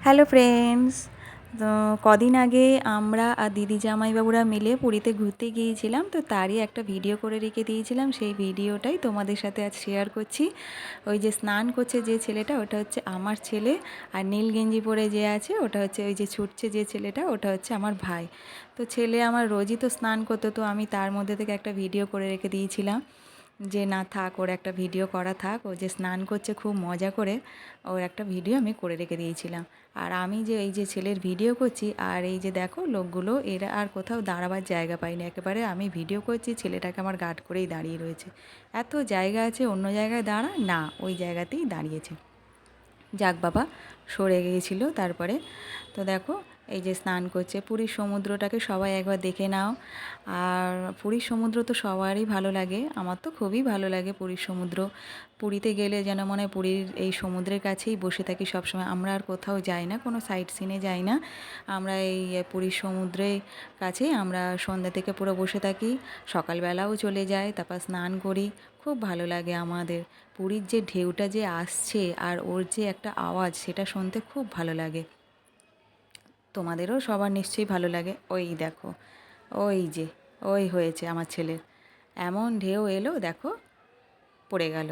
Hello friends. তো কদিন আগে আমরা আর দিদি জামাইবাবুরা মিলে পুরীতে ঘুরতে গিয়েছিলাম, তো তারই একটা ভিডিও করে রেখে দিয়েছিলাম। সেই ভিডিওটাই তোমাদের সাথে আজ শেয়ার করছি। ওই যে স্নান করছে যে ছেলেটা, ওটা হচ্ছে আমার ছেলে। আর নীল গেঞ্জি পরে যে আছে ওটা হচ্ছে, ওই যে ছুটছে যে ছেলেটা, ওটা হচ্ছে আমার ভাই। তো ছেলে আমার রোজই তো স্নান করতো, তো আমি তার মধ্যে থেকে একটা ভিডিও করে রেখে দিয়েছিলাম যে না থাক, ওর একটা ভিডিও করা থাক, ও যে স্নান করছে খুব মজা করে, ওর একটা ভিডিও আমি করে রেখে দিয়েছিলাম। আর আমি যে এই যে ছেলের ভিডিও করছি, আর এই যে দেখো লোকগুলো, এরা আর কোথাও দাঁড়াবার জায়গা পায়নি, একেবারে আমি ভিডিও করছি ছেলেটাকে আমার গার্ড করেই দাঁড়িয়ে রয়েছে। এত জায়গা আছে, অন্য জায়গায় দাঁড়া না, ওই জায়গাতেই দাঁড়িয়েছে। যাক বাবা, সরে গিয়েছিল তারপরে। তো দেখো এই যে স্নান করছে। পুরীর সমুদ্রটাকে সবাই একবার দেখে নাও। আর পুরীর সমুদ্র তো সবারই ভালো লাগে, আমার তো খুবই ভালো লাগে পুরীর সমুদ্র। পুরীতে গেলে যেন মনে হয় পুরীর এই সমুদ্রের কাছেই বসে থাকি সবসময়। আমরা আর কোথাও যাই না, কোনো সাইট সিনে যাই না, আমরা এই পুরীর সমুদ্রের কাছেই আমরা সন্ধ্যা থেকে পুরো বসে থাকি। সকালবেলাও চলে যাই, তারপর স্নান করি। খুব ভালো লাগে আমাদের। পুরীর যে ঢেউটা যে আসছে আর ওর যে একটা আওয়াজ, সেটা শুনতে খুব ভালো লাগে। তোমাদেরও সবার নিশ্চয়ই ভালো লাগে। ওই দেখো, ওই যে ওই হয়েছে আমার ছেলের, এমন ঢেউ এলো দেখো, পড়ে গেল।